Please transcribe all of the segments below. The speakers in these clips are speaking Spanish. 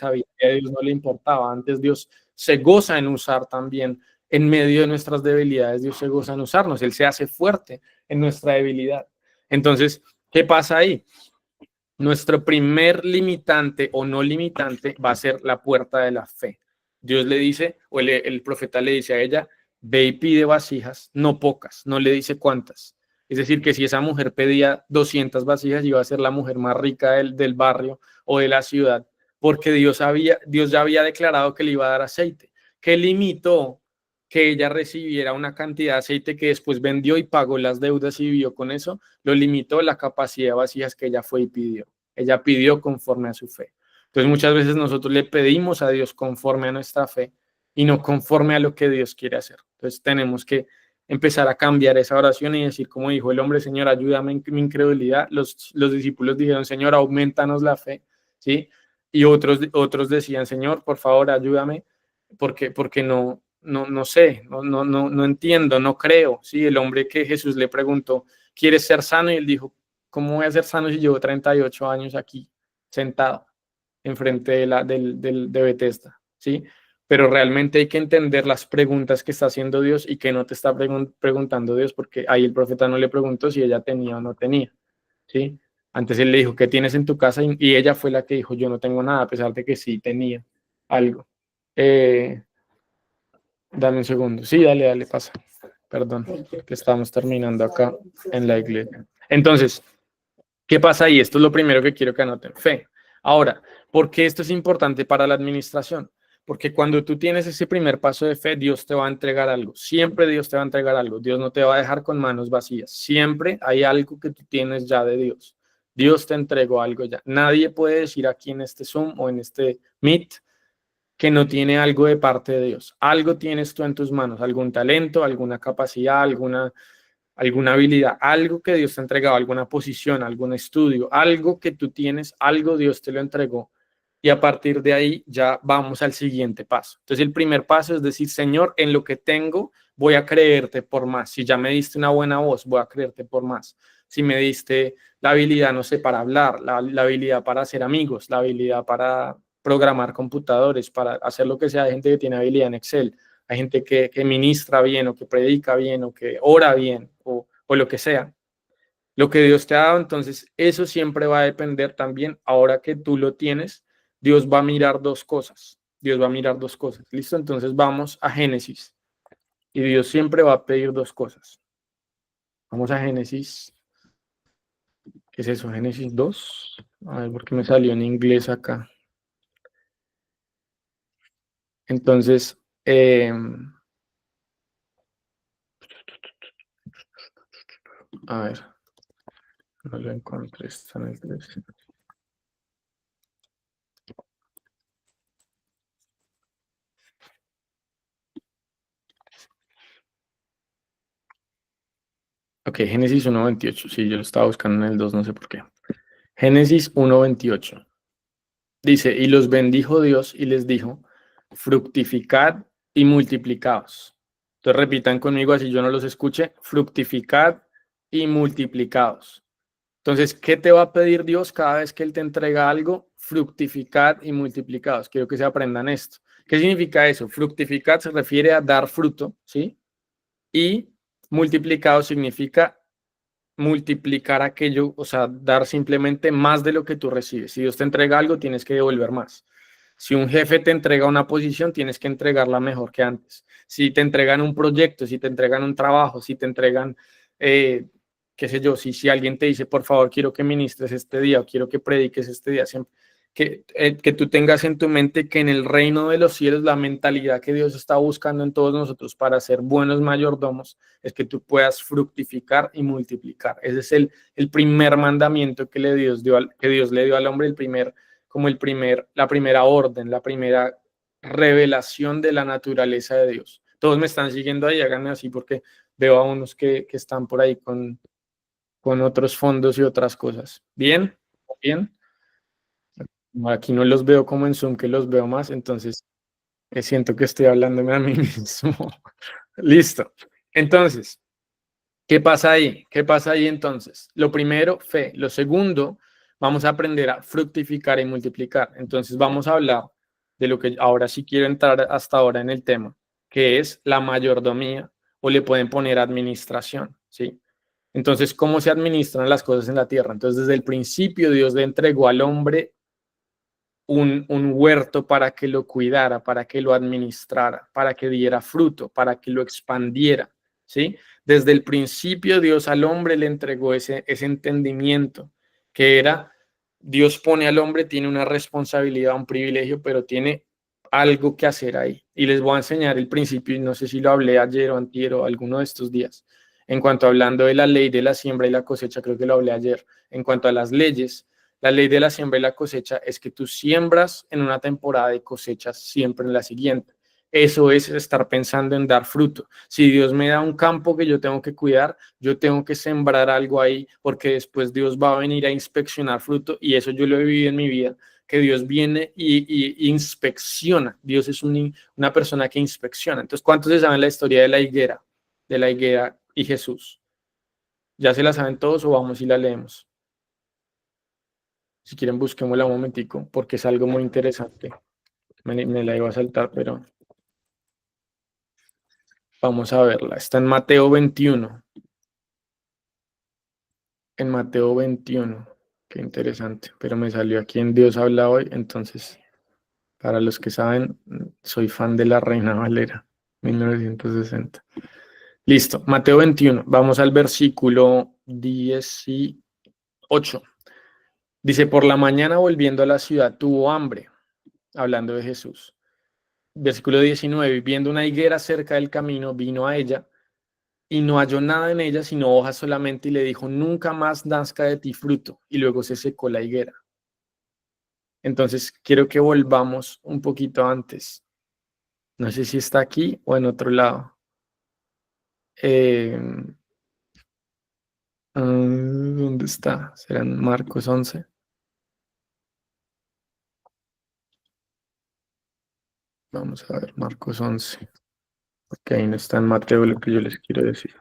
sabía que a Dios no le importaba. Antes Dios se goza en usar también en medio de nuestras debilidades. Dios se goza en usarnos. Él se hace fuerte en nuestra debilidad. Entonces, ¿qué pasa ahí? Nuestro primer limitante o no limitante va a ser la puerta de la fe. Dios le dice, o el profeta le dice a ella, ve y pide vasijas, no pocas, no le dice cuántas. Es decir, que si esa mujer pedía 200 vasijas, iba a ser la mujer más rica del barrio o de la ciudad, porque Dios ya había declarado que le iba a dar aceite. ¿Qué limitó que ella recibiera una cantidad de aceite que después vendió y pagó las deudas y vivió con eso? Lo limitó la capacidad de vasijas que ella fue y pidió. Ella pidió conforme a su fe. Entonces muchas veces nosotros le pedimos a Dios conforme a nuestra fe y no conforme a lo que Dios quiere hacer. Entonces tenemos que empezar a cambiar esa oración y decir, como dijo el hombre, Señor, ayúdame en mi incredulidad. Los discípulos dijeron, Señor, aumentanos la fe, ¿sí? Y otros decían, Señor, por favor, ayúdame, porque no sé, no entiendo, no creo, ¿sí? El hombre que Jesús le preguntó, ¿quieres ser sano? Y él dijo, ¿cómo voy a ser sano si llevo 38 años aquí sentado enfrente de Bethesda? ¿Sí? Pero realmente hay que entender las preguntas que está haciendo Dios y que no te está preguntando Dios, porque ahí el profeta no le preguntó si ella tenía o no tenía, ¿sí? Antes él le dijo, ¿qué tienes en tu casa? Y ella fue la que dijo, yo no tengo nada, a pesar de que sí tenía algo. Dame un segundo. Sí, dale, pasa. Perdón, que estamos terminando acá en la iglesia. Entonces, ¿qué pasa ahí? Esto es lo primero que quiero que anoten. Fe. Ahora, ¿por qué esto es importante para la administración? Porque cuando tú tienes ese primer paso de fe, Dios te va a entregar algo. Siempre Dios te va a entregar algo. Dios no te va a dejar con manos vacías. Siempre hay algo que tú tienes ya de Dios. Dios te entregó algo ya. Nadie puede decir aquí en este Zoom o en este Meet que no tiene algo de parte de Dios. Algo tienes tú en tus manos, algún talento, alguna capacidad, alguna habilidad, algo que Dios te ha entregado, alguna posición, algún estudio, algo que tú tienes, algo Dios te lo entregó. Y a partir de ahí ya vamos al siguiente paso. Entonces el primer paso es decir, Señor, en lo que tengo voy a creerte por más. Si ya me diste una buena voz, voy a creerte por más. Si me diste la habilidad, no sé, para hablar, la habilidad para hacer amigos, la habilidad para programar computadores, para hacer lo que sea. Hay gente que tiene habilidad en Excel, hay gente que ministra bien o que predica bien o que ora bien o lo que sea. Lo que Dios te ha dado, entonces eso siempre va a depender también, ahora que tú lo tienes, Dios va a mirar dos cosas. Dios va a mirar dos cosas. ¿Listo? Entonces vamos a Génesis. Y Dios siempre va a pedir dos cosas. Vamos a Génesis. ¿Qué es eso? Génesis 2. A ver, porque me salió en inglés acá. Entonces, a ver, no lo encontré, está en el 3. Ok, Génesis 1:28. Sí, yo lo estaba buscando en el 2, no sé por qué. Génesis 1:28. Dice, y los bendijo Dios y les dijo, fructificad y multiplicaos. Entonces repitan conmigo así yo no los escuche, fructificad y multiplicaos. Entonces, ¿qué te va a pedir Dios cada vez que Él te entrega algo? Fructificad y multiplicaos. Quiero que se aprendan esto. ¿Qué significa eso? Fructificad se refiere a dar fruto, ¿sí? Y multiplicado significa multiplicar aquello, o sea, dar simplemente más de lo que tú recibes. Si Dios te entrega algo, tienes que devolver más. Si un jefe te entrega una posición, tienes que entregarla mejor que antes. Si te entregan un proyecto, si te entregan un trabajo, si te entregan, qué sé yo, si alguien te dice, por favor, quiero que ministres este día o quiero que prediques este día, siempre, que tú tengas en tu mente que en el reino de los cielos la mentalidad que Dios está buscando en todos nosotros para ser buenos mayordomos es que tú puedas fructificar y multiplicar. Ese es el primer mandamiento que Dios le dio al hombre, la primera orden, la primera revelación de la naturaleza de Dios. Todos me están siguiendo ahí, háganme así porque veo a unos que están por ahí con otros fondos y otras cosas. ¿Bien? ¿Bien? Aquí no los veo como en Zoom, que los veo más, entonces siento que estoy hablándome a mí mismo. Listo. Entonces, ¿qué pasa ahí? ¿Qué pasa ahí entonces? Lo primero, fe. Lo segundo, vamos a aprender a fructificar y multiplicar. Entonces vamos a hablar de lo que ahora sí quiero entrar hasta ahora en el tema, que es la mayordomía, o le pueden poner administración, ¿sí? Entonces, ¿cómo se administran las cosas en la tierra? Entonces, desde el principio Dios le entregó al hombre un huerto para que lo cuidara, para que lo administrara, para que diera fruto, para que lo expandiera, ¿sí? Desde el principio Dios al hombre le entregó ese entendimiento, que era, Dios pone al hombre, tiene una responsabilidad, un privilegio, pero tiene algo que hacer ahí. Y les voy a enseñar el principio, y no sé si lo hablé ayer o antier o alguno de estos días, en cuanto hablando de la ley de la siembra y la cosecha, creo que lo hablé ayer, en cuanto a las leyes. La ley de la siembra y la cosecha es que tú siembras en una temporada y cosechas siempre en la siguiente. Eso es estar pensando en dar fruto. Si Dios me da un campo que yo tengo que cuidar, yo tengo que sembrar algo ahí, porque después Dios va a venir a inspeccionar fruto, y eso yo lo he vivido en mi vida, que Dios viene y inspecciona. Dios es una persona que inspecciona. Entonces, ¿cuántos se saben la historia de la higuera? De la higuera y Jesús. ¿Ya se la saben todos o vamos y la leemos? Si quieren, busquémosla un momentico, porque es algo muy interesante. Me la iba a saltar, pero vamos a verla. Está en Mateo 21. En Mateo 21. Qué interesante. Pero me salió aquí en Dios habla hoy. Entonces, para los que saben, soy fan de la Reina Valera, 1960. Listo. Mateo 21. Vamos al versículo 18. Dice, por la mañana volviendo a la ciudad tuvo hambre, hablando de Jesús. Versículo 19, viendo una higuera cerca del camino, vino a ella y no halló nada en ella, sino hojas solamente, y le dijo, nunca más nazca de ti fruto. Y luego se secó la higuera. Entonces, quiero que volvamos un poquito antes. No sé si está aquí o en otro lado. ¿Dónde está? ¿Será en Marcos 11? Vamos a ver, Marcos 11. Porque ahí no está en Mateo lo que yo les quiero decir.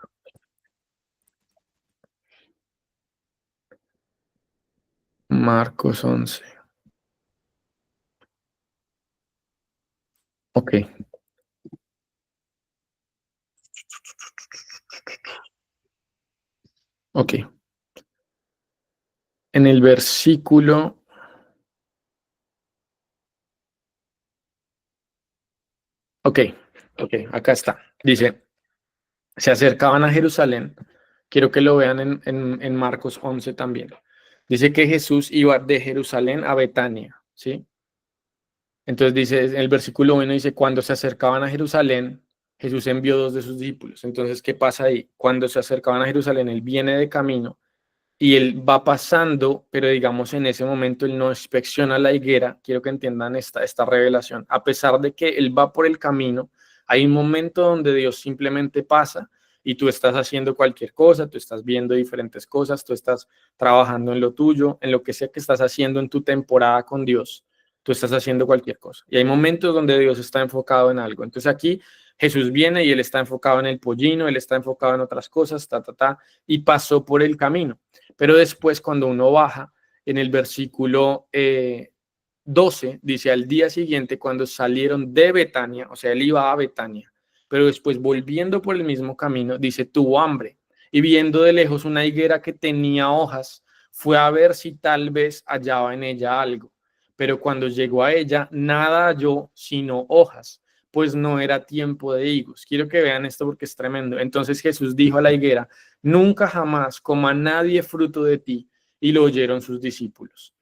Marcos 11. Ok. Ok. En el versículo... Ok, acá está. Dice, se acercaban a Jerusalén. Quiero que lo vean en Marcos 11 también. Dice que Jesús iba de Jerusalén a Betania, ¿sí? Entonces dice, en el versículo 1 dice, cuando se acercaban a Jerusalén, Jesús envió dos de sus discípulos. Entonces, ¿qué pasa ahí? Cuando se acercaban a Jerusalén, él viene de camino y él va pasando, pero digamos en ese momento él no inspecciona la higuera. Quiero que entiendan esta revelación. A pesar de que él va por el camino, hay un momento donde Dios simplemente pasa y tú estás haciendo cualquier cosa, tú estás viendo diferentes cosas, tú estás trabajando en lo tuyo, en lo que sea que estás haciendo en tu temporada con Dios, tú estás haciendo cualquier cosa. Y hay momentos donde Dios está enfocado en algo. Entonces aquí Jesús viene y él está enfocado en el pollino, él está enfocado en otras cosas, y pasó por el camino. Pero después, cuando uno baja, en el versículo 12, dice, al día siguiente, cuando salieron de Betania, o sea, él iba a Betania, pero después volviendo por el mismo camino, dice, tuvo hambre, y viendo de lejos una higuera que tenía hojas, fue a ver si tal vez hallaba en ella algo. Pero cuando llegó a ella, nada halló sino hojas, pues no era tiempo de higos. Quiero que vean esto porque es tremendo. Entonces Jesús dijo a la higuera, nunca jamás coma nadie fruto de ti. Y lo oyeron sus discípulos.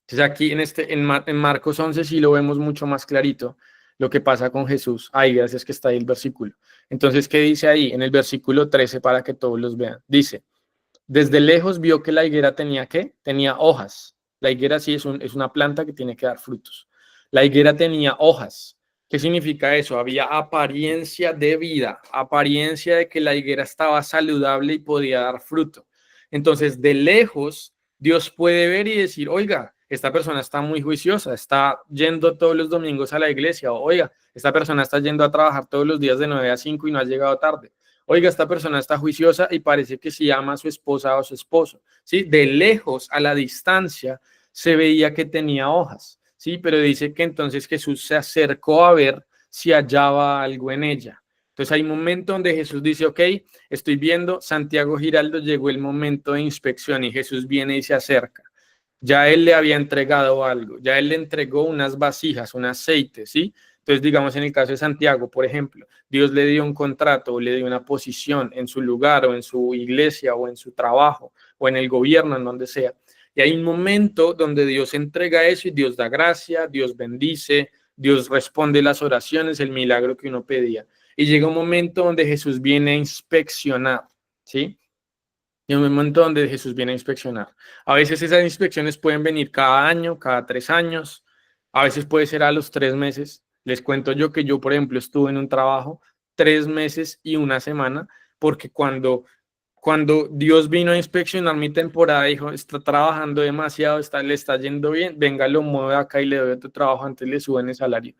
Entonces aquí en Marcos 11 sí lo vemos mucho más clarito lo que pasa con Jesús. Ay, gracias que está ahí el versículo. Entonces, ¿qué dice ahí? En el versículo 13 para que todos los vean. Dice, desde lejos vio que la higuera tenía, ¿qué? Tenía hojas. La higuera sí es una planta que tiene que dar frutos. La higuera tenía hojas. ¿Qué significa eso? Había apariencia de vida, apariencia de que la higuera estaba saludable y podía dar fruto. Entonces, de lejos, Dios puede ver y decir, oiga, esta persona está muy juiciosa, está yendo todos los domingos a la iglesia, o oiga, esta persona está yendo a trabajar todos los días de 9 a 5 y no ha llegado tarde. oiga, esta persona está juiciosa y parece que sí ama a su esposa o a su esposo, ¿sí? De lejos, a la distancia, se veía que tenía hojas, ¿sí? Pero dice que entonces Jesús se acercó a ver si hallaba algo en ella. Entonces hay un momento donde Jesús dice, ok, estoy viendo, Santiago Giraldo, llegó el momento de inspección y Jesús viene y se acerca. Ya él le había entregado algo, ya él le entregó unas vasijas, un aceite, ¿sí? Entonces, digamos, en el caso de Santiago, por ejemplo, Dios le dio un contrato o le dio una posición en su lugar o en su iglesia o en su trabajo o en el gobierno, en donde sea. Y hay un momento donde Dios entrega eso y Dios da gracia, Dios bendice, Dios responde las oraciones, el milagro que uno pedía. Y llega un momento donde Jesús viene a inspeccionar, ¿sí? Y un momento donde Jesús viene a inspeccionar. A veces esas inspecciones pueden venir cada año, cada 3 años, a veces puede ser a los 3 meses. Les cuento yo que yo, por ejemplo, estuve en un trabajo 3 meses y una semana, porque cuando Dios vino a inspeccionar mi temporada, dijo, está trabajando demasiado, le está yendo bien, venga, lo mueve acá y le doy otro trabajo, antes le suben el salario.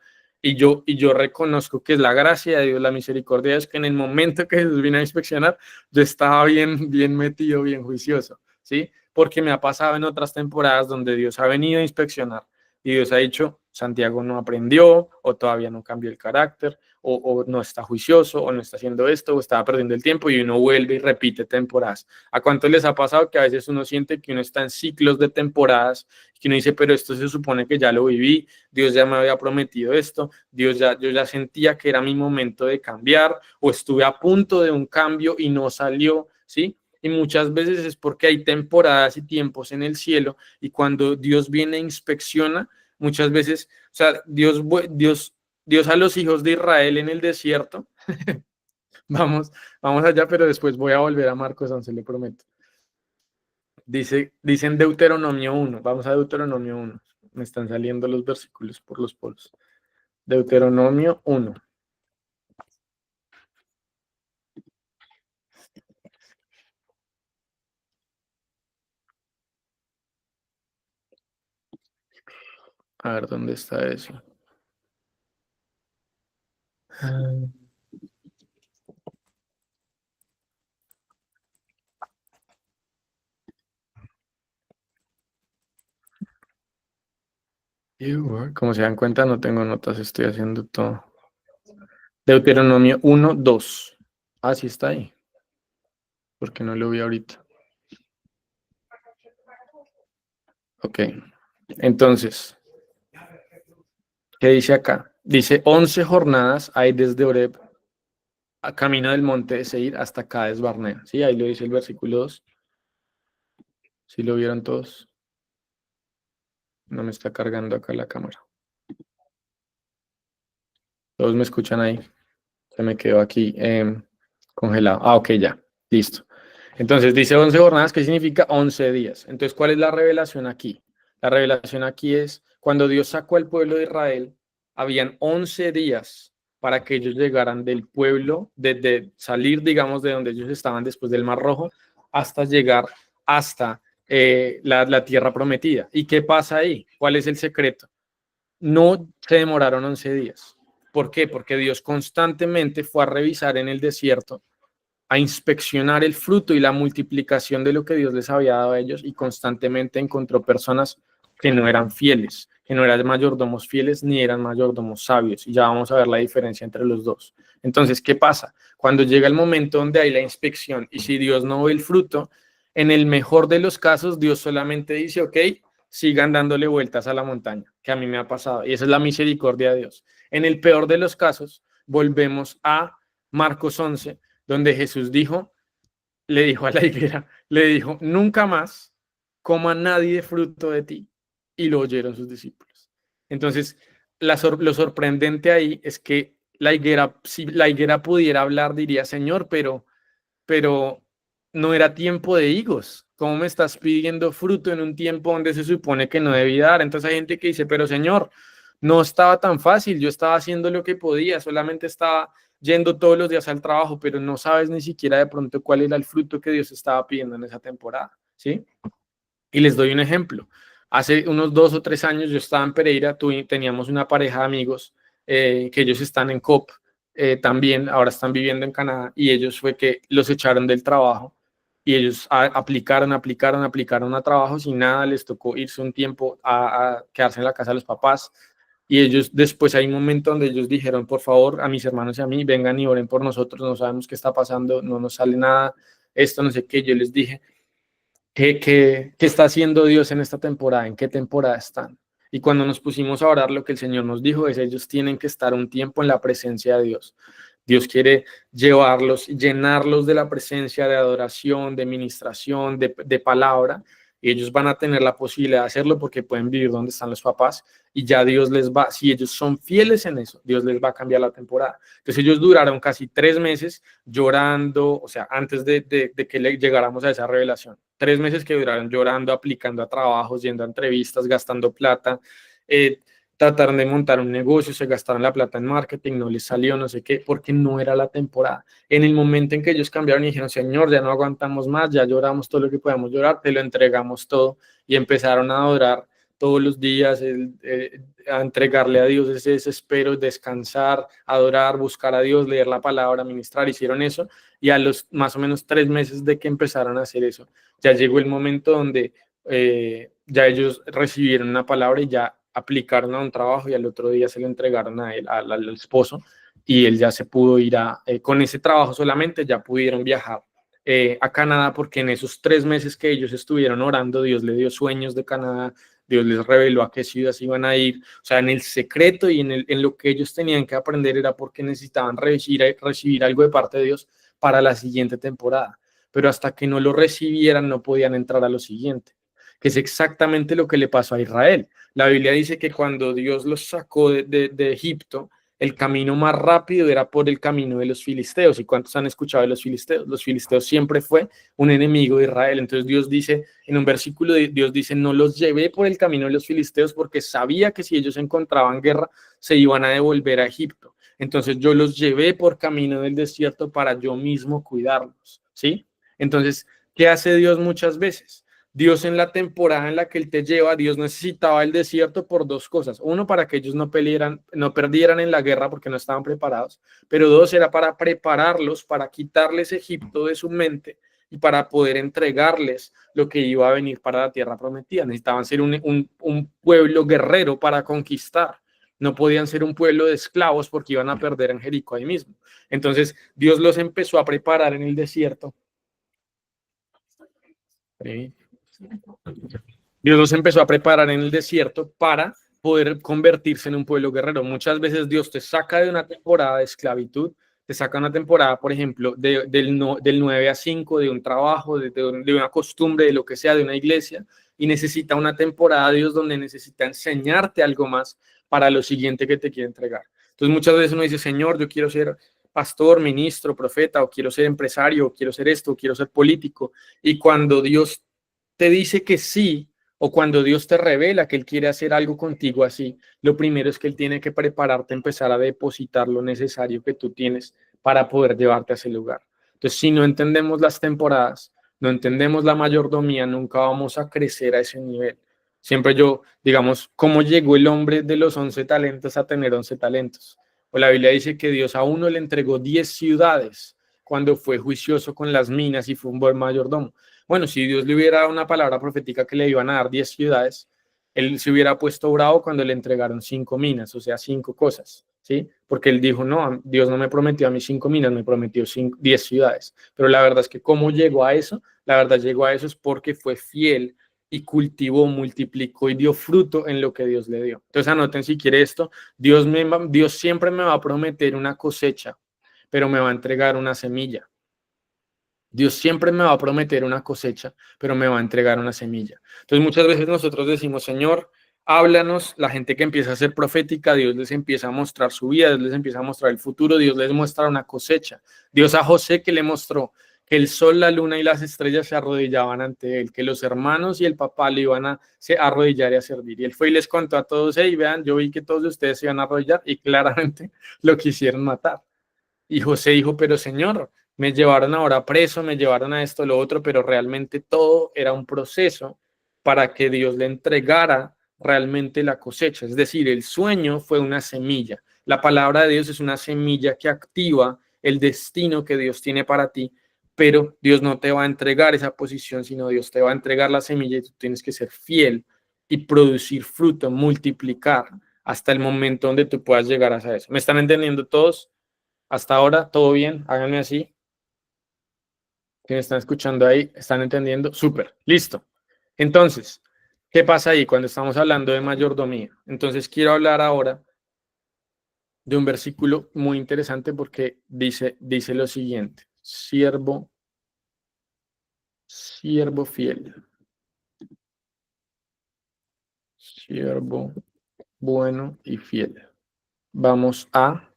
Y yo reconozco que es la gracia de Dios, la misericordia de Dios, que en el momento que Jesús vino a inspeccionar, yo estaba bien, bien metido, bien juicioso, ¿sí? Porque me ha pasado en otras temporadas donde Dios ha venido a inspeccionar y Dios ha dicho, Santiago no aprendió o todavía no cambió el carácter o no está juicioso o no está haciendo esto o estaba perdiendo el tiempo y uno vuelve y repite temporadas. ¿A cuánto les ha pasado que a veces uno siente que uno está en ciclos de temporadas, que uno dice, pero esto se supone que ya lo viví, Dios ya me había prometido esto, yo ya sentía que era mi momento de cambiar o estuve a punto de un cambio y no salió, ¿sí? Y muchas veces es porque hay temporadas y tiempos en el cielo y cuando Dios viene e inspecciona, muchas veces, o sea, Dios a los hijos de Israel en el desierto, vamos allá, pero después voy a volver a Marcos 11, le prometo. Dice en Deuteronomio 1, vamos a Deuteronomio 1, me están saliendo los versículos por los polos. Deuteronomio 1. A ver, ¿dónde está eso? Como se dan cuenta, no tengo notas, estoy haciendo todo. Deuteronomio 1, 2. Ah, sí está ahí. Porque no lo vi ahorita. Ok. Entonces, ¿qué dice acá? Dice, 11 jornadas hay desde Oreb a camino del monte de Seir hasta Cades Barnea. Sí, ahí lo dice el versículo 2. ¿Sí lo vieron todos? No me está cargando acá la cámara. Todos me escuchan ahí. Se me quedó aquí congelado. Ah, ok, ya. Listo. Entonces dice 11 jornadas, ¿qué significa 11 días? Entonces, ¿cuál es la revelación aquí? La revelación aquí es cuando Dios sacó al pueblo de Israel, habían 11 días para que ellos llegaran del pueblo, de salir, digamos, de donde ellos estaban después del Mar Rojo, hasta llegar hasta la tierra prometida. ¿Y qué pasa ahí? ¿Cuál es el secreto? No se demoraron 11 días. ¿Por qué? Porque Dios constantemente fue a revisar en el desierto, a inspeccionar el fruto y la multiplicación de lo que Dios les había dado a ellos y constantemente encontró personas que no eran fieles, que no eran mayordomos fieles ni eran mayordomos sabios. Y ya vamos a ver la diferencia entre los dos. Entonces, ¿qué pasa? Cuando llega el momento donde hay la inspección y si Dios no ve el fruto, en el mejor de los casos, Dios solamente dice, ok, sigan dándole vueltas a la montaña, que a mí me ha pasado. Y esa es la misericordia de Dios. En el peor de los casos, volvemos a Marcos 11, donde Jesús le dijo a la higuera, le dijo, nunca más coma nadie fruto de ti. Y lo oyeron sus discípulos. Entonces, lo sorprendente ahí es que la higuera, si la higuera pudiera hablar, diría, Señor, pero no era tiempo de higos. ¿Cómo me estás pidiendo fruto en un tiempo donde se supone que no debía dar? Entonces hay gente que dice, pero Señor, no estaba tan fácil, yo estaba haciendo lo que podía, solamente estaba yendo todos los días al trabajo, pero no sabes ni siquiera de pronto cuál era el fruto que Dios estaba pidiendo en esa temporada, ¿sí? Y les doy un ejemplo. Hace unos 2 o 3 años yo estaba en Pereira, teníamos una pareja de amigos que ellos están en COP también ahora están viviendo en Canadá y ellos fue que los echaron del trabajo y ellos aplicaron a trabajos y nada, les tocó irse un tiempo a quedarse en la casa de los papás. Y ellos después hay un momento donde ellos dijeron, por favor, a mis hermanos y a mí, vengan y oren por nosotros, no sabemos qué está pasando, no nos sale nada, esto no sé qué. Yo les dije, ¿qué está haciendo Dios en esta temporada? ¿En qué temporada están? Y cuando nos pusimos a orar, lo que el Señor nos dijo es, ellos tienen que estar un tiempo en la presencia de Dios. Dios quiere llevarlos, llenarlos de la presencia, de adoración, de ministración, de palabra, y ellos van a tener la posibilidad de hacerlo porque pueden vivir donde están los papás y ya Dios les va, si ellos son fieles en eso, Dios les va a cambiar la temporada. Entonces ellos duraron casi 3 meses llorando, o sea, antes de que llegáramos a esa revelación, 3 meses que duraron llorando, aplicando a trabajos, yendo a entrevistas, gastando plata, trataron de montar un negocio, se gastaron la plata en marketing, no les salió, no sé qué, porque no era la temporada. En el momento en que ellos cambiaron y dijeron, Señor, ya no aguantamos más, ya lloramos todo lo que podamos llorar, te lo entregamos todo, y empezaron a adorar todos los días, a entregarle a Dios ese desespero, descansar, adorar, buscar a Dios, leer la palabra, ministrar, hicieron eso, y a los más o menos 3 meses de que empezaron a hacer eso, ya llegó el momento donde ya ellos recibieron una palabra y ya aplicaron a un trabajo y al otro día se lo entregaron a él, al esposo, y él ya se pudo ir con ese trabajo solamente, ya pudieron viajar a Canadá, porque en esos 3 meses que ellos estuvieron orando, Dios les dio sueños de Canadá, Dios les reveló a qué ciudades iban a ir, o sea, en el secreto y en lo que ellos tenían que aprender era porque necesitaban recibir algo de parte de Dios para la siguiente temporada, pero hasta que no lo recibieran no podían entrar a lo siguiente, que es exactamente lo que le pasó a Israel. La Biblia dice que cuando Dios los sacó de Egipto, el camino más rápido era por el camino de los filisteos. ¿Y cuántos han escuchado de los filisteos? Los filisteos siempre fue un enemigo de Israel. Entonces Dios dice, en un versículo, Dios dice, no los llevé por el camino de los filisteos porque sabía que si ellos encontraban guerra, se iban a devolver a Egipto. Entonces yo los llevé por camino del desierto para yo mismo cuidarlos, ¿sí? Entonces, ¿qué hace Dios muchas veces? Dios en la temporada en la que Él te lleva, Dios necesitaba el desierto por 2 cosas. Uno, para que ellos no perdieran en la guerra porque no estaban preparados. Pero 2, era para prepararlos, para quitarles Egipto de su mente y para poder entregarles lo que iba a venir para la tierra prometida. Necesitaban ser un pueblo guerrero para conquistar. No podían ser un pueblo de esclavos porque iban a perder en Jericó ahí mismo. Entonces, Dios los empezó a preparar en el desierto. ¿Sí? Dios los empezó a preparar en el desierto para poder convertirse en un pueblo guerrero. Muchas veces Dios te saca de una temporada de esclavitud, te saca una temporada, por ejemplo, del 9 a 5, de un trabajo, de una costumbre, de lo que sea, de una iglesia, y necesita una temporada, Dios, donde necesita enseñarte algo más para lo siguiente que te quiere entregar. Entonces muchas veces uno dice, Señor, yo quiero ser pastor, ministro, profeta, o quiero ser empresario, o quiero ser esto, o quiero ser político, y cuando Dios te dice que sí, o cuando Dios te revela que Él quiere hacer algo contigo así, lo primero es que Él tiene que prepararte, empezar a depositar lo necesario que tú tienes para poder llevarte a ese lugar. Entonces, si no entendemos las temporadas, no entendemos la mayordomía, nunca vamos a crecer a ese nivel. Siempre yo, digamos, ¿cómo llegó el hombre de los 11 talentos a tener 11 talentos? O la Biblia dice que Dios a uno le entregó 10 ciudades cuando fue juicioso con las minas y fue un buen mayordomo. Bueno, si Dios le hubiera dado una palabra profética que le iban a dar 10 ciudades, él se hubiera puesto bravo cuando le entregaron 5 minas, o sea, 5 cosas, ¿sí? Porque él dijo, no, Dios no me prometió a mí 5 minas, me prometió 10 ciudades. Pero la verdad es que cómo llegó a eso, la verdad llegó a eso es porque fue fiel y cultivó, multiplicó y dio fruto en lo que Dios le dio. Entonces anoten si quiere esto, Dios siempre me va a prometer una cosecha, pero me va a entregar una semilla. Dios siempre me va a prometer una cosecha, pero me va a entregar una semilla. Entonces muchas veces nosotros decimos, Señor, háblanos. La gente que empieza a ser profética, Dios les empieza a mostrar su vida, Dios les empieza a mostrar el futuro, Dios les muestra una cosecha. Dios a José que le mostró que el sol, la luna y las estrellas se arrodillaban ante él, que los hermanos y el papá le iban a arrodillar y a servir. Y él fue y les contó a todos, hey, vean, yo vi que todos ustedes se iban a arrodillar y claramente lo quisieron matar. Y José dijo, pero Señor, me llevaron ahora preso, me llevaron a esto, lo otro, pero realmente todo era un proceso para que Dios le entregara realmente la cosecha. Es decir, el sueño fue una semilla. La palabra de Dios es una semilla que activa el destino que Dios tiene para ti, pero Dios no te va a entregar esa posición, sino Dios te va a entregar la semilla y tú tienes que ser fiel y producir fruto, multiplicar hasta el momento donde tú puedas llegar a eso. ¿Me están entendiendo todos? Hasta ahora, ¿todo bien? Háganme así. ¿Quiénes están escuchando ahí? ¿Están entendiendo? Súper, listo. Entonces, ¿qué pasa ahí cuando estamos hablando de mayordomía? Entonces, quiero hablar ahora de un versículo muy interesante porque dice lo siguiente: siervo fiel, siervo bueno y fiel. Vamos a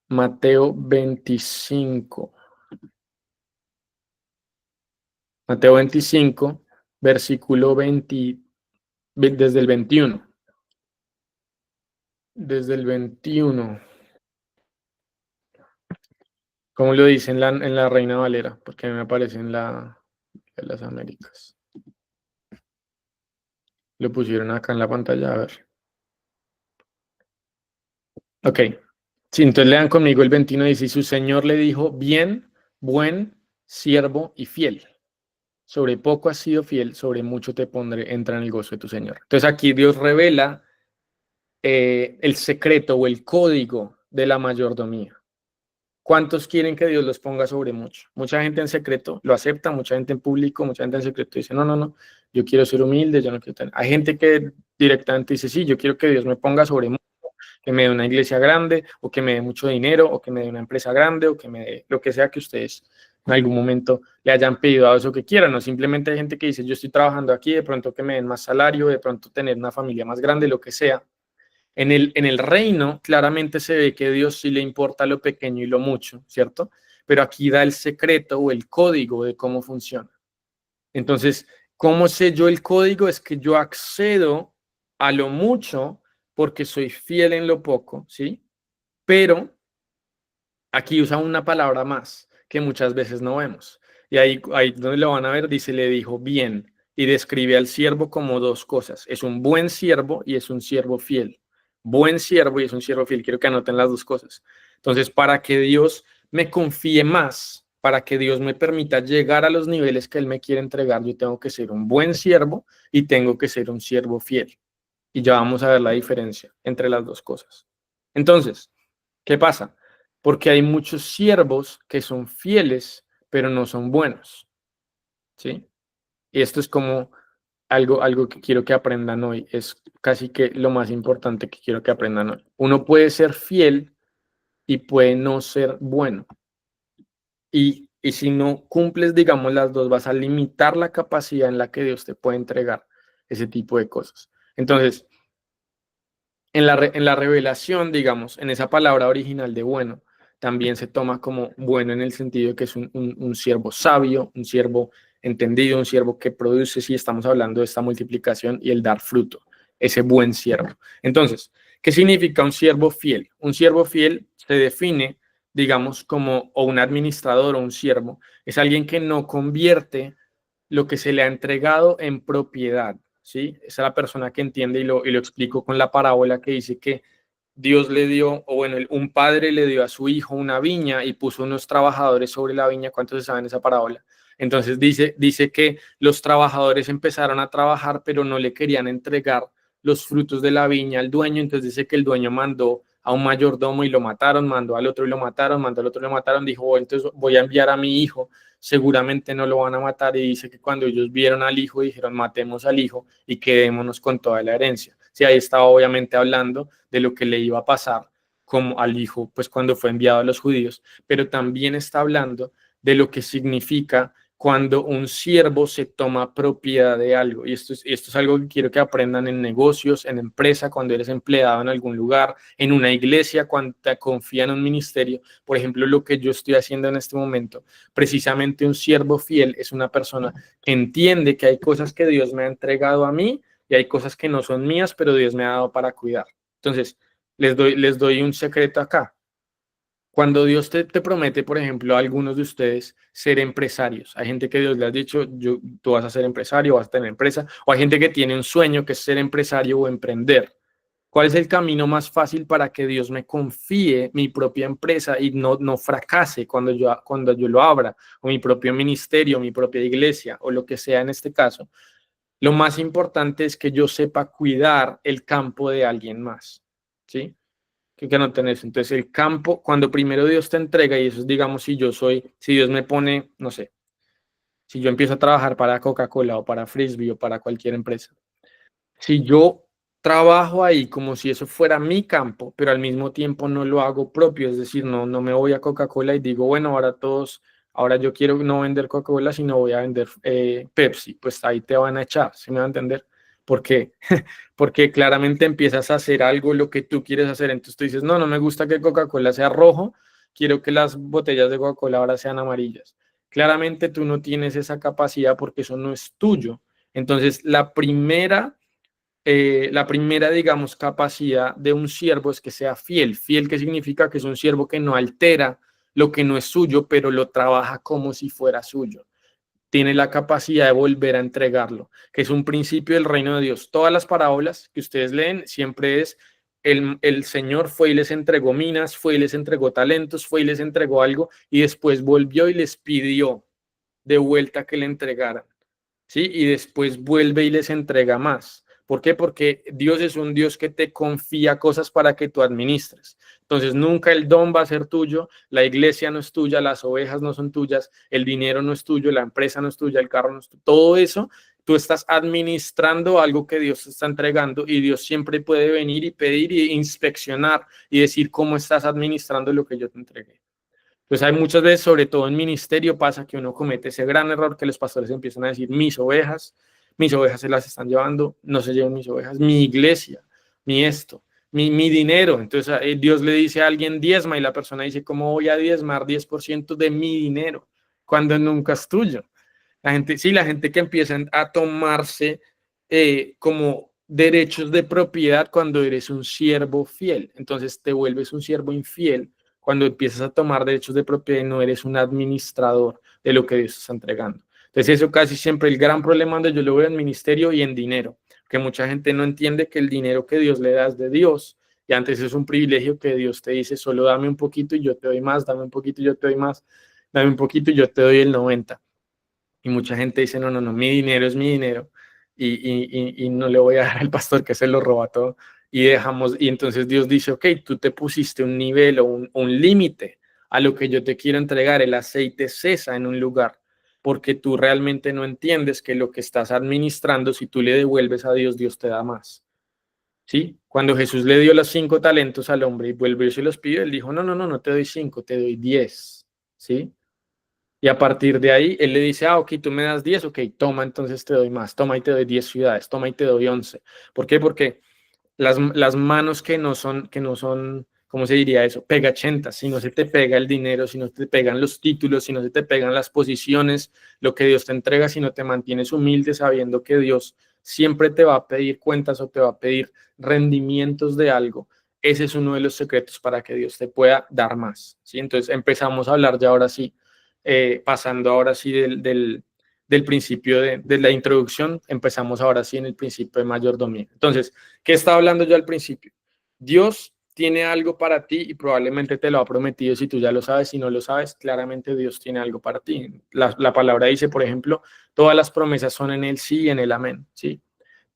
Mateo 25. Mateo 25, versículo 20, desde el 21. Desde el 21. ¿Cómo lo dice en la Reina Valera? Porque a mí me aparece en las Américas. Lo pusieron acá en la pantalla, a ver. Ok. Sí, entonces lean conmigo el 21, dice: y su señor le dijo, bien, buen siervo y fiel. Sobre poco has sido fiel, sobre mucho te pondré, entra en el gozo de tu señor. Entonces aquí Dios revela el secreto o el código de la mayordomía. ¿Cuántos quieren que Dios los ponga sobre mucho? Mucha gente en secreto lo acepta, mucha gente en público, mucha gente en secreto dice, no, no, no, yo quiero ser humilde, yo no quiero tener. Hay gente que directamente dice, sí, yo quiero que Dios me ponga sobre mucho, que me dé una iglesia grande, o que me dé mucho dinero, o que me dé una empresa grande, o que me dé lo que sea que ustedes en algún momento le hayan pedido a eso que quieran. No, simplemente hay gente que dice, yo estoy trabajando aquí, de pronto que me den más salario, de pronto tener una familia más grande, lo que sea. En el reino claramente se ve que a Dios sí le importa lo pequeño y lo mucho, ¿cierto? Pero aquí da el secreto o el código de cómo funciona. Entonces, ¿cómo sé yo el código? Es que yo accedo a lo mucho porque soy fiel en lo poco, ¿sí? Pero aquí usa una palabra más que muchas veces no vemos. Y ahí donde lo van a ver, dice, le dijo bien, y describe al siervo como dos cosas. Es un buen siervo y es un siervo fiel. Buen siervo y es un siervo fiel. Quiero que anoten las dos cosas. Entonces, para que Dios me confíe más, para que Dios me permita llegar a los niveles que Él me quiere entregar, yo tengo que ser un buen siervo y tengo que ser un siervo fiel. Y ya vamos a ver la diferencia entre las dos cosas. Entonces, ¿qué pasa? Porque hay muchos siervos que son fieles, pero no son buenos, ¿sí? Y esto es como algo que quiero que aprendan hoy, es casi que lo más importante que quiero que aprendan hoy. Uno puede ser fiel y puede no ser bueno. Y si no cumples, digamos, las dos, vas a limitar la capacidad en la que Dios te puede entregar ese tipo de cosas. Entonces, en la revelación, digamos, en esa palabra original de bueno, también se toma como bueno en el sentido de que es un siervo sabio, un siervo entendido, un siervo que produce, si estamos hablando de esta multiplicación y el dar fruto, ese buen siervo. Entonces, ¿qué significa un siervo fiel? Un siervo fiel se define, digamos, como o un administrador o un siervo, es alguien que no convierte lo que se le ha entregado en propiedad. ¿Sí? Esa es la persona que entiende y lo explico con la parábola que dice que Dios le dio, o bueno, un padre le dio a su hijo una viña y puso unos trabajadores sobre la viña. ¿Cuántos saben esa parábola? Entonces dice que los trabajadores empezaron a trabajar, pero no le querían entregar los frutos de la viña al dueño. Entonces dice que el dueño mandó a un mayordomo y lo mataron, mandó al otro y lo mataron, mandó al otro y lo mataron. Dijo, oh, entonces voy a enviar a mi hijo, seguramente no lo van a matar. Y dice que cuando ellos vieron al hijo, dijeron, matemos al hijo y quedémonos con toda la herencia. Sí, ahí estaba obviamente hablando de lo que le iba a pasar como al hijo, pues cuando fue enviado a los judíos, pero también está hablando de lo que significa cuando un siervo se toma propiedad de algo. Y esto es algo que quiero que aprendan en negocios, en empresa, cuando eres empleado en algún lugar, en una iglesia, cuando te confían en un ministerio. Por ejemplo, lo que yo estoy haciendo en este momento, precisamente un siervo fiel es una persona que entiende que hay cosas que Dios me ha entregado a mí y hay cosas que no son mías, pero Dios me ha dado para cuidar. Entonces, les doy un secreto acá. Cuando Dios te promete, por ejemplo, a algunos de ustedes ser empresarios, hay gente que Dios le ha dicho, tú vas a ser empresario, vas a tener empresa, o hay gente que tiene un sueño que es ser empresario o emprender. ¿Cuál es el camino más fácil para que Dios me confíe mi propia empresa y no fracase cuando yo lo abra, o mi propio ministerio, mi propia iglesia, o lo que sea en este caso? Lo más importante es que yo sepa cuidar el campo de alguien más, ¿sí? Que no tenés. Entonces el campo, cuando primero Dios te entrega, y eso es, digamos, si Dios me pone, no sé, si yo empiezo a trabajar para Coca-Cola o para Frisbee o para cualquier empresa, si yo trabajo ahí como si eso fuera mi campo, pero al mismo tiempo no lo hago propio, es decir, no me voy a Coca-Cola y digo, bueno, ahora yo quiero no vender Coca-Cola, sino voy a vender Pepsi, pues ahí te van a echar, ¿sí me va a entender? ¿Por qué? Porque claramente empiezas a hacer algo lo que tú quieres hacer, entonces tú dices, no me gusta que Coca-Cola sea rojo, quiero que las botellas de Coca-Cola ahora sean amarillas. Claramente tú no tienes esa capacidad porque eso no es tuyo. Entonces, la primera, digamos, capacidad de un siervo es que sea fiel. Fiel, ¿qué significa? Que es un siervo que no altera lo que no es suyo, pero lo trabaja como si fuera suyo. Tiene la capacidad de volver a entregarlo, que es un principio del reino de Dios. Todas las parábolas que ustedes leen siempre es el Señor fue y les entregó minas, fue y les entregó talentos, fue y les entregó algo, y después volvió y les pidió de vuelta que le entregaran. ¿Sí? Y después vuelve y les entrega más. ¿Por qué? Porque Dios es un Dios que te confía cosas para que tú administres. Entonces, nunca el don va a ser tuyo, la iglesia no es tuya, las ovejas no son tuyas, el dinero no es tuyo, la empresa no es tuya, el carro no es tuyo. Todo eso, tú estás administrando algo que Dios te está entregando y Dios siempre puede venir y pedir y inspeccionar y decir cómo estás administrando lo que yo te entregué. Pues hay muchas veces, sobre todo en ministerio, pasa que uno comete ese gran error que los pastores empiezan a decir, mis ovejas se las están llevando, no se llevan mis ovejas, mi iglesia, mi esto, mi dinero. Entonces Dios le dice a alguien diezma y la persona dice, ¿cómo voy a diezmar 10% de mi dinero cuando nunca es tuyo? La gente que empieza a tomarse como derechos de propiedad cuando eres un siervo fiel. Entonces te vuelves un siervo infiel cuando empiezas a tomar derechos de propiedad y no eres un administrador de lo que Dios está entregando. Entonces eso casi siempre el gran problema donde yo lo veo en ministerio y en dinero, que mucha gente no entiende que el dinero que Dios le da es de Dios y antes es un privilegio que Dios te dice, solo dame un poquito y yo te doy más, dame un poquito y yo te doy más, dame un poquito y yo te doy el 90. Y mucha gente dice, no, mi dinero es mi dinero y no le voy a dar al pastor que se lo roba todo. Y entonces Dios dice, ok, tú te pusiste un nivel o un límite a lo que yo te quiero entregar, el aceite cesa en un lugar, porque tú realmente no entiendes que lo que estás administrando, si tú le devuelves a Dios, Dios te da más. ¿Sí? Cuando Jesús le dio los 5 talentos al hombre y vuelve y se los pide, él dijo, no te doy 5, te doy 10. ¿Sí? Y a partir de ahí, él le dice, ok, tú me das 10, ok, toma, entonces te doy más, toma y te doy 10 ciudades, toma y te doy 11. ¿Por qué? Porque las manos que no son, ¿cómo se diría eso? Pegachentas, si no se te pega el dinero, si no te pegan los títulos, si no se te pegan las posiciones, lo que Dios te entrega, si no te mantienes humilde sabiendo que Dios siempre te va a pedir cuentas o te va a pedir rendimientos de algo. Ese es uno de los secretos para que Dios te pueda dar más, ¿sí? Entonces empezamos a hablar ya ahora sí, pasando ahora sí del principio de la introducción, empezamos ahora sí en el principio de mayordomía. Entonces, ¿qué estaba hablando yo al principio? Dios tiene algo para ti y probablemente te lo ha prometido si tú ya lo sabes, si no lo sabes, claramente Dios tiene algo para ti. La palabra dice, por ejemplo, todas las promesas son en el sí y en el amén, ¿sí?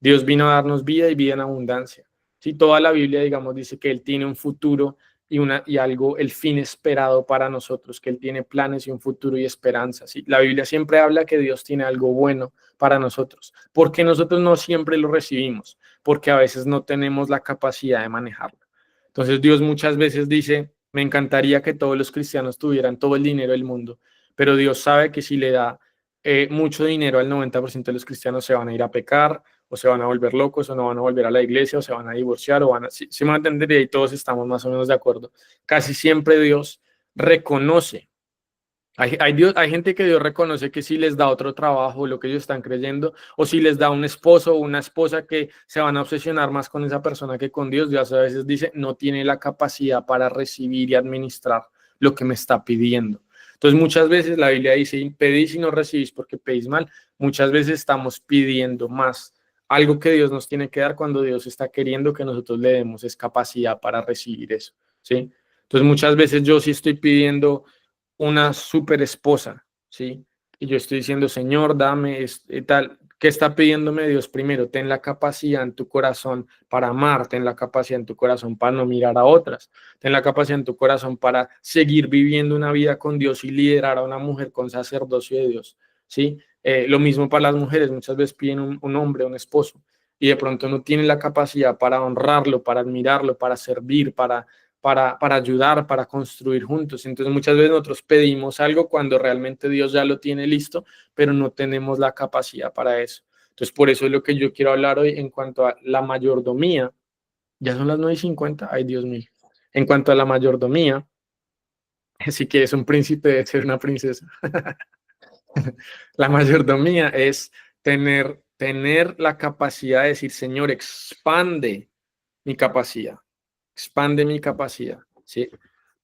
Dios vino a darnos vida y vida en abundancia. Sí, toda la Biblia, digamos, dice que Él tiene un futuro y algo, el fin esperado para nosotros, que Él tiene planes y un futuro y esperanza. ¿Sí? La Biblia siempre habla que Dios tiene algo bueno para nosotros, porque nosotros no siempre lo recibimos, porque a veces no tenemos la capacidad de manejarlo. Entonces Dios muchas veces dice, me encantaría que todos los cristianos tuvieran todo el dinero del mundo, pero Dios sabe que si le da mucho dinero al 90% de los cristianos se van a ir a pecar, o se van a volver locos, o no van a volver a la iglesia, o se van a divorciar, o se van a entender, y ahí todos estamos más o menos de acuerdo. Casi siempre Dios reconoce, hay gente que Dios reconoce que si les da otro trabajo, lo que ellos están creyendo, o si les da un esposo o una esposa que se van a obsesionar más con esa persona que con Dios, Dios a veces dice, no tiene la capacidad para recibir y administrar lo que me está pidiendo. Entonces muchas veces la Biblia dice, pedís y no recibís porque pedís mal. Muchas veces estamos pidiendo más. Algo que Dios nos tiene que dar cuando Dios está queriendo que nosotros le demos es capacidad para recibir eso, ¿sí? Entonces muchas veces yo sí estoy pidiendo una super esposa, ¿sí? Y yo estoy diciendo, Señor, dame tal. ¿Qué está pidiéndome Dios primero? Ten la capacidad en tu corazón para amar, ten la capacidad en tu corazón para no mirar a otras, ten la capacidad en tu corazón para seguir viviendo una vida con Dios y liderar a una mujer con sacerdocio de Dios, ¿sí? Lo mismo para las mujeres, muchas veces piden un hombre, un esposo, y de pronto no tienen la capacidad para honrarlo, para admirarlo, para servir, para ayudar, para construir juntos. Entonces muchas veces nosotros pedimos algo cuando realmente Dios ya lo tiene listo, pero no tenemos la capacidad para eso. Entonces por eso es lo que yo quiero hablar hoy en cuanto a la mayordomía. Ya son las 9:50, ay Dios mío. En cuanto a la mayordomía, si quieres un príncipe debe ser una princesa. La mayordomía es tener la capacidad de decir, Señor, expande mi capacidad, ¿sí?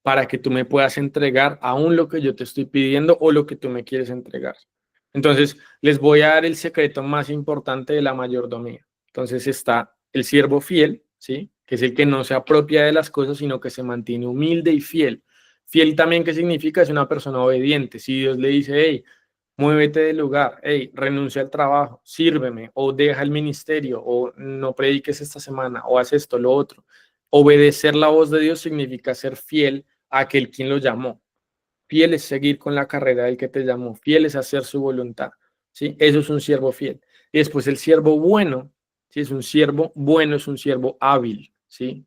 Para que tú me puedas entregar aún lo que yo te estoy pidiendo o lo que tú me quieres entregar. Entonces, les voy a dar el secreto más importante de la mayordomía. Entonces está el siervo fiel, ¿sí? Que es el que no se apropia de las cosas, sino que se mantiene humilde y fiel. Fiel también, ¿qué significa? Es una persona obediente. Si Dios le dice, hey, muévete del lugar, hey, renuncia al trabajo, sírveme, o deja el ministerio, o no prediques esta semana, o haz esto, lo otro. Obedecer la voz de Dios significa ser fiel a aquel quien lo llamó. Fiel es seguir con la carrera del que te llamó, fiel es hacer su voluntad, ¿sí? Eso es un siervo fiel. Y después el siervo bueno, ¿sí? Es un siervo bueno, es un siervo hábil, ¿sí?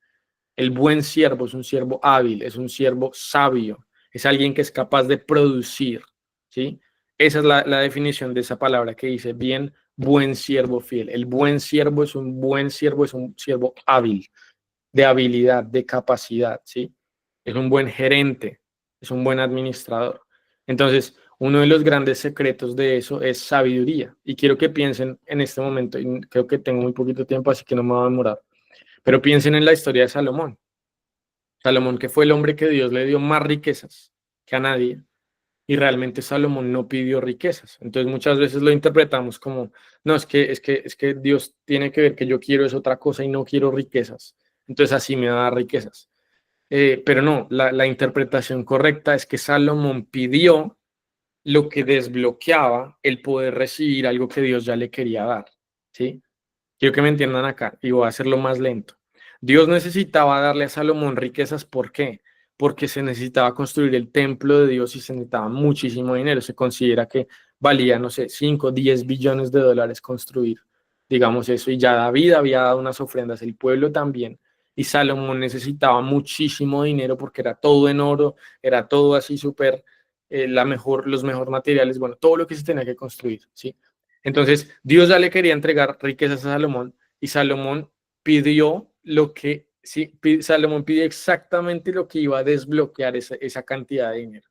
El buen siervo es un siervo hábil, es un siervo sabio, es alguien que es capaz de producir, ¿sí? Esa es la definición de esa palabra que dice bien, buen siervo fiel. El buen siervo es un buen siervo, es un siervo hábil, de habilidad, de capacidad, ¿sí? Es un buen gerente, es un buen administrador. Entonces, uno de los grandes secretos de eso es sabiduría. Y quiero que piensen en este momento, y creo que tengo muy poquito tiempo, así que no me va a demorar, pero piensen en la historia de Salomón. Salomón, que fue el hombre que Dios le dio más riquezas que a nadie, y realmente Salomón no pidió riquezas. Entonces muchas veces lo interpretamos como, no, es que Dios tiene que ver que yo quiero es otra cosa y no quiero riquezas. Entonces así me da riquezas. Pero no, la interpretación correcta es que Salomón pidió lo que desbloqueaba el poder recibir algo que Dios ya le quería dar, ¿sí? Quiero que me entiendan acá y voy a hacerlo más lento. Dios necesitaba darle a Salomón riquezas, ¿por qué? Porque se necesitaba construir el templo de Dios y se necesitaba muchísimo dinero. Se considera que valía, no sé, 5, 10 billones de dólares construir, digamos eso. Y ya David había dado unas ofrendas, el pueblo también. Y Salomón necesitaba muchísimo dinero porque era todo en oro, era todo así súper, los mejores materiales, bueno, todo lo que se tenía que construir, ¿sí? Entonces, Dios ya le quería entregar riquezas a Salomón y Salomón pidió lo que, sí, Salomón pidió exactamente lo que iba a desbloquear esa cantidad de dinero.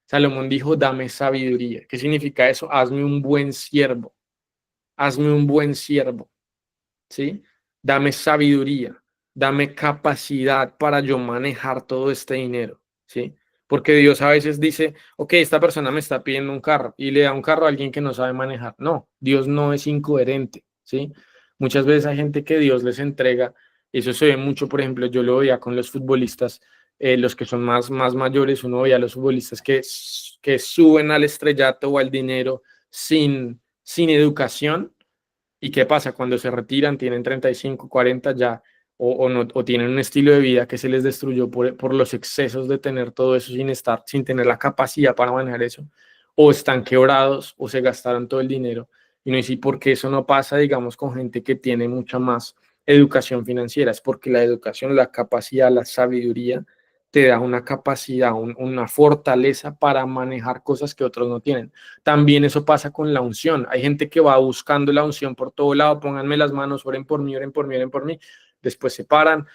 Salomón dijo, dame sabiduría. ¿Qué significa eso? Hazme un buen siervo, ¿sí? Dame sabiduría, dame capacidad para yo manejar todo este dinero, ¿sí? Porque Dios a veces dice, ok, esta persona me está pidiendo un carro y le da un carro a alguien que no sabe manejar. No, Dios no es incoherente, ¿sí? Muchas veces hay gente que Dios les entrega, eso se ve mucho, por ejemplo, yo lo veía con los futbolistas, los que son más mayores, uno veía a los futbolistas que suben al estrellato o al dinero sin educación. ¿Y qué pasa? Cuando se retiran, tienen 35, 40 ya, no, o tienen un estilo de vida que se les destruyó por los excesos de tener todo eso sin tener la capacidad para manejar eso, o están quebrados o se gastaron todo el dinero. Y no sé por qué eso no pasa, digamos, con gente que tiene mucha más educación financiera. Es porque la educación, la capacidad, la sabiduría te da una capacidad, una fortaleza para manejar cosas que otros no tienen. También eso pasa con la unción. Hay gente que va buscando la unción por todo lado, pónganme las manos, oren por mí, oren por mí, oren por mí. Después se paran,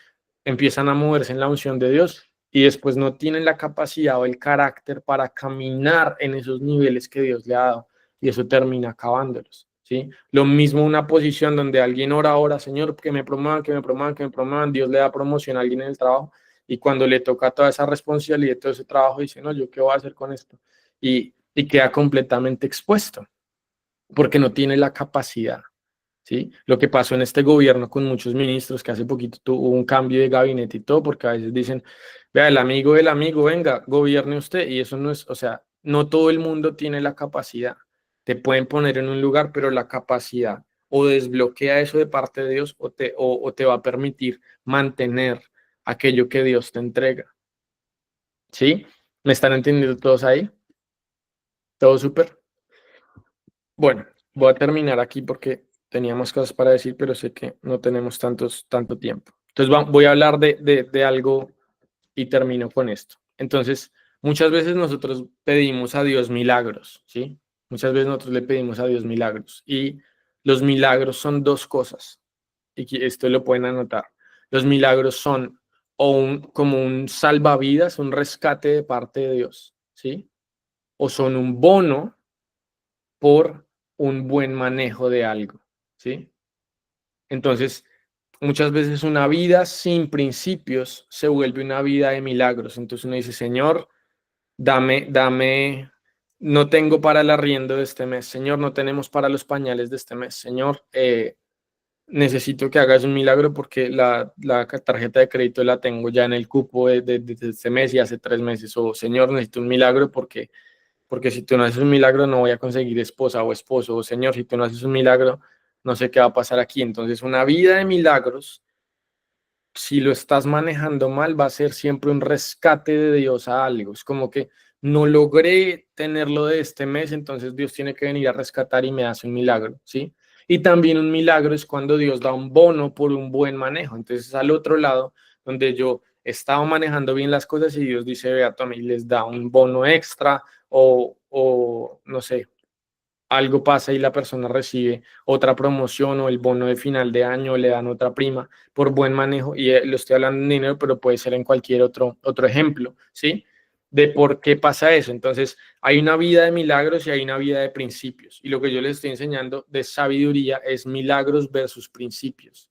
empiezan a moverse en la unción de Dios y después no tienen la capacidad o el carácter para caminar en esos niveles que Dios le ha dado y eso termina acabándolos, ¿sí? Lo mismo una posición donde alguien ora, Señor, que me promuevan, que me promuevan, que me promuevan, Dios le da promoción a alguien en el trabajo y cuando le toca toda esa responsabilidad, todo ese trabajo, dice, no, ¿yo qué voy a hacer con esto? Y queda completamente expuesto porque no tiene la capacidad. ¿Sí? Lo que pasó en este gobierno con muchos ministros, que hace poquito tuvo un cambio de gabinete y todo, porque a veces dicen, vea, el amigo del amigo, venga, gobierne usted, y eso no es, o sea, no todo el mundo tiene la capacidad. Te pueden poner en un lugar, pero la capacidad o desbloquea eso de parte de Dios o te va a permitir mantener aquello que Dios te entrega. ¿Sí? ¿Me están entendiendo todos ahí? ¿Todo súper? Bueno, voy a terminar aquí porque teníamos cosas para decir, pero sé que no tenemos tanto tiempo. Entonces voy a hablar de algo y termino con esto. Entonces, muchas veces nosotros pedimos a Dios milagros, ¿sí? Muchas veces nosotros le pedimos a Dios milagros y los milagros son dos cosas y esto lo pueden anotar. Los milagros son como un salvavidas, un rescate de parte de Dios, ¿sí? O son un bono por un buen manejo de algo, ¿sí? Entonces, muchas veces una vida sin principios se vuelve una vida de milagros. Entonces uno dice, Señor, dame, no tengo para el arriendo de este mes, Señor, no tenemos para los pañales de este mes, Señor, necesito que hagas un milagro porque la tarjeta de crédito la tengo ya en el cupo de este mes y hace 3 meses. O, Señor, necesito un milagro porque si tú no haces un milagro no voy a conseguir esposa o esposo, o Señor, si tú no haces un milagro, no sé qué va a pasar aquí. Entonces, una vida de milagros, si lo estás manejando mal, va a ser siempre un rescate de Dios a algo. Es como que no logré tenerlo de este mes, entonces Dios tiene que venir a rescatar y me hace un milagro, ¿sí? Y también un milagro es cuando Dios da un bono por un buen manejo. Entonces, al otro lado, donde yo estaba manejando bien las cosas y Dios dice, vea, tome, y les da un bono extra o no sé, algo pasa y la persona recibe otra promoción o el bono de final de año, le dan otra prima por buen manejo, y lo estoy hablando en dinero, pero puede ser en cualquier otro ejemplo, ¿sí? De por qué pasa eso. Entonces, hay una vida de milagros y hay una vida de principios. Y lo que yo les estoy enseñando de sabiduría es milagros versus principios.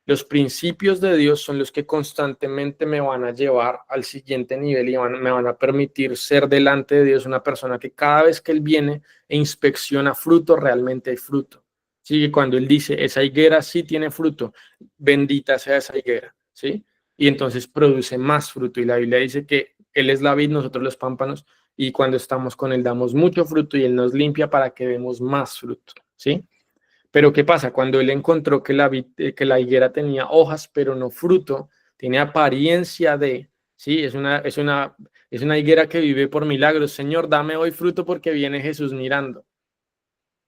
Los principios de Dios son los que constantemente me van a llevar al siguiente nivel y me van a permitir ser delante de Dios una persona que cada vez que Él viene e inspecciona fruto, realmente hay fruto. Sí, cuando Él dice, esa higuera sí tiene fruto, bendita sea esa higuera, ¿sí? Y entonces produce más fruto. Y la Biblia dice que Él es la vid, nosotros los pámpanos, y cuando estamos con Él damos mucho fruto y Él nos limpia para que demos más fruto, ¿sí? Pero ¿qué pasa? Cuando él encontró que la higuera tenía hojas, pero no fruto, tiene apariencia de, ¿sí? Es una higuera que vive por milagros. Señor, dame hoy fruto porque viene Jesús mirando,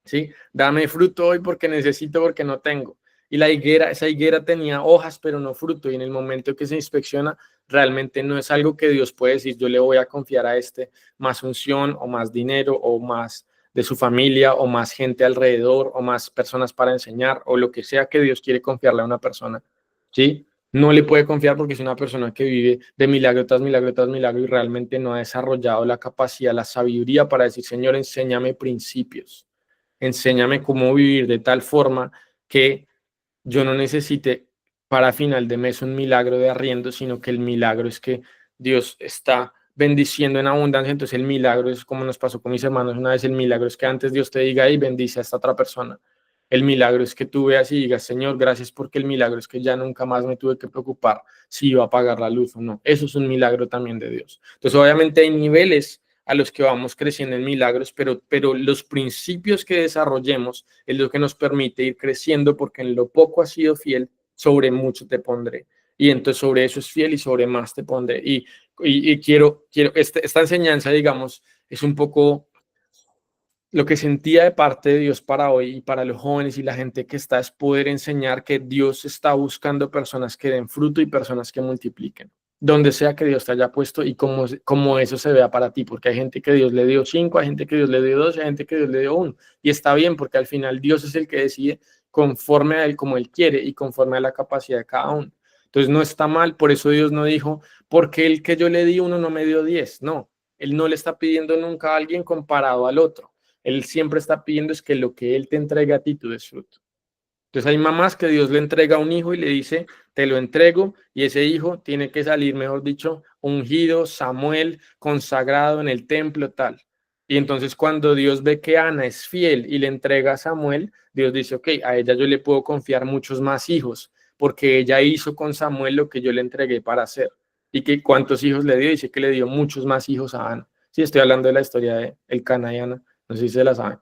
¿sí? Dame fruto hoy porque necesito, porque no tengo. Y esa higuera tenía hojas, pero no fruto. Y en el momento que se inspecciona, realmente no es algo que Dios puede decir, yo le voy a confiar a este más unción o más dinero o más de su familia o más gente alrededor o más personas para enseñar o lo que sea que Dios quiere confiarle a una persona, ¿sí? No le puede confiar porque es una persona que vive de milagro tras milagro tras milagro y realmente no ha desarrollado la capacidad, la sabiduría para decir, Señor, enséñame principios. Enséñame cómo vivir de tal forma que yo no necesite para final de mes un milagro de arriendo, sino que el milagro es que Dios está bendiciendo en abundancia. Entonces el milagro es como nos pasó con mis hermanos una vez, el milagro es que antes Dios te diga y bendice a esta otra persona. El milagro es que tú veas y digas, Señor, gracias porque el milagro es que ya nunca más me tuve que preocupar si iba a pagar la luz o no. Eso es un milagro también de Dios. Entonces obviamente hay niveles a los que vamos creciendo en milagros, pero los principios que desarrollemos es lo que nos permite ir creciendo, porque en lo poco has sido fiel, sobre mucho te pondré. Y entonces sobre eso es fiel y sobre más te pondré. Y quiero esta enseñanza, digamos, es un poco lo que sentía de parte de Dios para hoy y para los jóvenes y la gente que está, es poder enseñar que Dios está buscando personas que den fruto y personas que multipliquen, donde sea que Dios te haya puesto y como eso se vea para ti, porque hay gente que Dios le dio 5, hay gente que Dios le dio 2, hay gente que Dios le dio 1, y está bien porque al final Dios es el que decide conforme a Él, como Él quiere y conforme a la capacidad de cada uno. Entonces no está mal, por eso Dios no dijo, porque el que yo le di 1 no me dio 10, no, Él no le está pidiendo nunca a alguien comparado al otro. Él siempre está pidiendo es que lo que Él te entrega a ti, tú des fruto. Entonces hay mamás que Dios le entrega un hijo y le dice, te lo entrego, y ese hijo tiene que salir, mejor dicho, ungido, Samuel, consagrado en el templo, tal. Y entonces cuando Dios ve que Ana es fiel y le entrega a Samuel, Dios dice, ok, a ella yo le puedo confiar muchos más hijos, porque ella hizo con Samuel lo que yo le entregué para hacer. ¿Y que cuántos hijos le dio? Dice que le dio muchos más hijos a Ana. Sí, estoy hablando de la historia de Elcana y Ana, no sé si se la saben,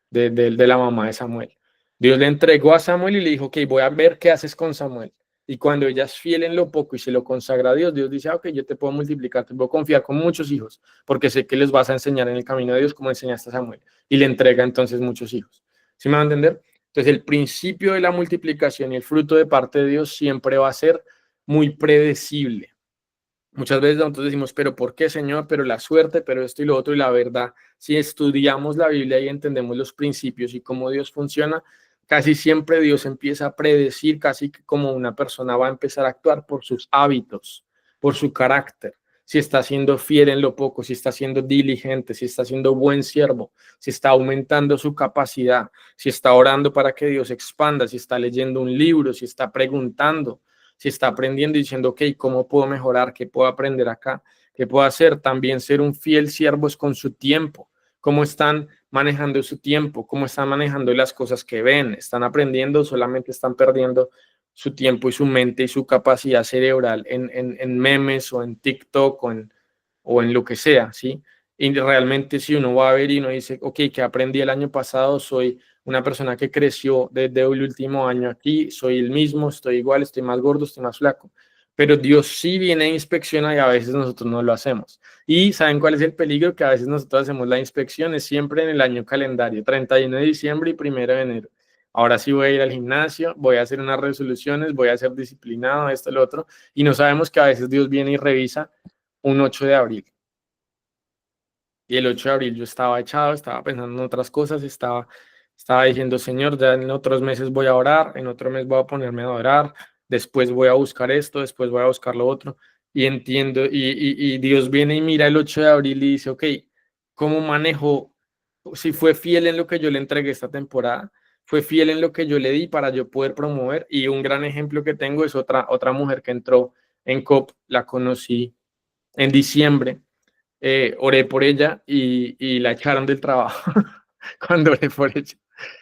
de la mamá de Samuel. Dios le entregó a Samuel y le dijo, ok, voy a ver qué haces con Samuel. Y cuando ella es fiel en lo poco y se lo consagra a Dios, Dios dice, ok, yo te puedo multiplicar, te puedo confiar con muchos hijos, porque sé que les vas a enseñar en el camino de Dios como enseñaste a Samuel. Y le entrega entonces muchos hijos. ¿Sí me va a entender? Entonces el principio de la multiplicación y el fruto de parte de Dios siempre va a ser muy predecible. Muchas veces nosotros decimos, pero ¿por qué, Señor? Pero la suerte, pero esto y lo otro, y la verdad, si estudiamos la Biblia y entendemos los principios y cómo Dios funciona, casi siempre Dios empieza a predecir, casi como una persona va a empezar a actuar por sus hábitos, por su carácter, si está siendo fiel en lo poco, si está siendo diligente, si está siendo buen siervo, si está aumentando su capacidad, si está orando para que Dios expanda, si está leyendo un libro, si está preguntando, si está aprendiendo y diciendo, ok, ¿cómo puedo mejorar? ¿Qué puedo aprender acá? ¿Qué puedo hacer? También ser un fiel siervo es con su tiempo. ¿Cómo están manejando su tiempo? ¿Cómo están manejando las cosas que ven? ¿Están aprendiendo? ¿Solamente están perdiendo su tiempo y su mente y su capacidad cerebral en memes o en TikTok o en lo que sea? ¿Sí? Y realmente si uno va a ver y uno dice, ok, ¿qué aprendí el año pasado? Soy una persona que creció desde el último año aquí, soy el mismo, estoy igual, estoy más gordo, estoy más flaco. Pero Dios sí viene e inspecciona y a veces nosotros no lo hacemos. Y ¿saben cuál es el peligro? Que a veces nosotros hacemos la inspección, es siempre en el año calendario, 31 de diciembre y 1 de enero. Ahora sí voy a ir al gimnasio, voy a hacer unas resoluciones, voy a ser disciplinado, esto, lo otro. Y no sabemos que a veces Dios viene y revisa un 8 de abril. Y el 8 de abril yo estaba echado, estaba pensando en otras cosas, estaba diciendo, Señor, ya en otros meses voy a orar, en otro mes voy a ponerme a orar, después voy a buscar esto, después voy a buscar lo otro. Y entiendo, y Dios viene y mira el 8 de abril y dice, ok, ¿cómo manejo? Si fue fiel en lo que yo le entregué esta temporada, fue fiel en lo que yo le di para yo poder promover. Y un gran ejemplo que tengo es otra mujer que entró en COP, la conocí en diciembre, oré por ella y la echaron del trabajo cuando oré por ella.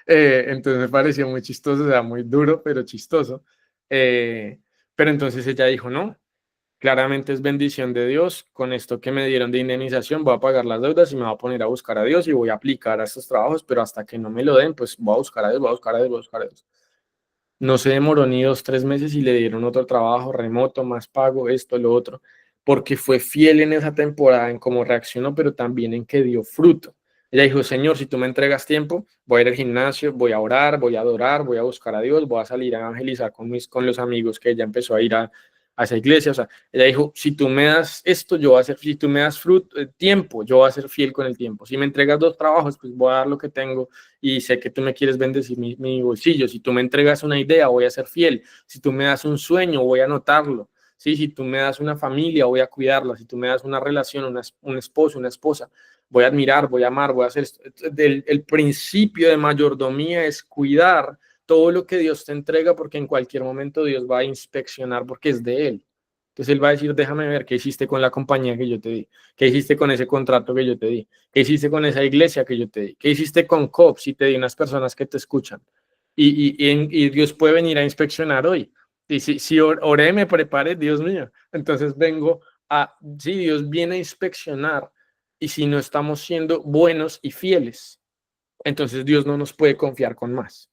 Entonces me pareció muy chistoso, o sea, muy duro, pero chistoso. Eh, pero entonces ella dijo, no, claramente es bendición de Dios, con esto que me dieron de indemnización voy a pagar las deudas y me voy a poner a buscar a Dios y voy a aplicar a estos trabajos, pero hasta que no me lo den, pues voy a buscar a Dios, voy a buscar a Dios, voy a buscar a Dios. No se demoró ni 2, 3 meses y le dieron otro trabajo remoto, más pago, esto, lo otro, porque fue fiel en esa temporada, en cómo reaccionó, pero también en que dio fruto. Ella dijo, Señor, si tú me entregas tiempo, voy a ir al gimnasio, voy a orar, voy a adorar, voy a buscar a Dios, voy a salir a evangelizar con los amigos que ella empezó a ir a esa iglesia. O sea, ella dijo, si tú me das esto, yo voy a ser, si tú me das fruto, tiempo, yo voy a ser fiel con el tiempo. Si me entregas 2 trabajos, pues voy a dar lo que tengo y sé que tú me quieres bendecir mi bolsillo. Si tú me entregas una idea, voy a ser fiel. Si tú me das un sueño, voy a anotarlo. ¿Sí? Si tú me das una familia, voy a cuidarla. Si tú me das una relación, un esposo, una esposa, voy a admirar, voy a amar, voy a hacer esto. El principio de mayordomía es cuidar todo lo que Dios te entrega, porque en cualquier momento Dios va a inspeccionar porque es de Él. Entonces Él va a decir, déjame ver qué hiciste con la compañía que yo te di, qué hiciste con ese contrato que yo te di, qué hiciste con esa iglesia que yo te di, qué hiciste con COP si te di unas personas que te escuchan. Y Dios puede venir a inspeccionar hoy. Y si oré, me prepare, Dios mío. Entonces vengo sí, Dios viene a inspeccionar. Y si no estamos siendo buenos y fieles, entonces Dios no nos puede confiar con más.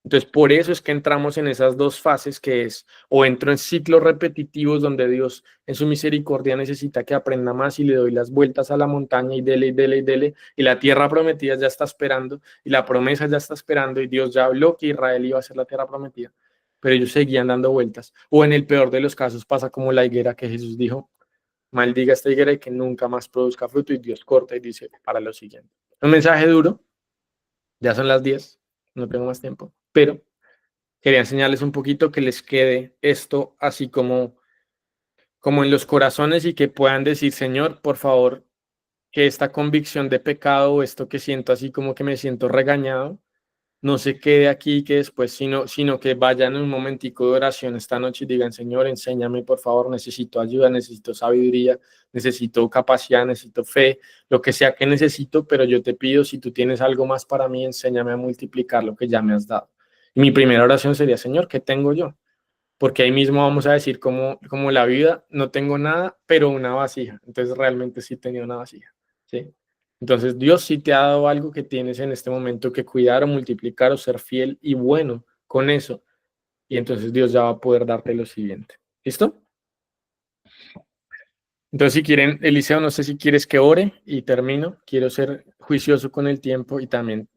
Entonces, por eso es que entramos en esas dos fases que es, o entro en ciclos repetitivos donde Dios en su misericordia necesita que aprenda más y le doy las vueltas a la montaña y dele, y dele, y dele, y la tierra prometida ya está esperando, y la promesa ya está esperando, y Dios ya habló que Israel iba a ser la tierra prometida, pero ellos seguían dando vueltas. O en el peor de los casos pasa como la higuera que Jesús dijo, maldiga esta higuera y que nunca más produzca fruto, y Dios corta y dice para lo siguiente. Un mensaje duro, ya son las 10, no tengo más tiempo, pero quería enseñarles un poquito que les quede esto así como en los corazones y que puedan decir, Señor, por favor, que esta convicción de pecado o esto que siento así como que me siento regañado, no se quede aquí que después, sino que vayan en un momentico de oración esta noche y digan, Señor, enséñame, por favor, necesito ayuda, necesito sabiduría, necesito capacidad, necesito fe, lo que sea que necesito, pero yo te pido, si tú tienes algo más para mí, enséñame a multiplicar lo que ya me has dado. Y mi primera oración sería, Señor, ¿qué tengo yo? Porque ahí mismo vamos a decir como la vida, no tengo nada, pero una vasija. Entonces realmente sí tenía una vasija, ¿sí? Entonces Dios sí te ha dado algo que tienes en este momento que cuidar o multiplicar o ser fiel y bueno con eso. Y entonces Dios ya va a poder darte lo siguiente. ¿Listo? Entonces si quieren, Eliseo, no sé si quieres que ore y termino. Quiero ser juicioso con el tiempo y también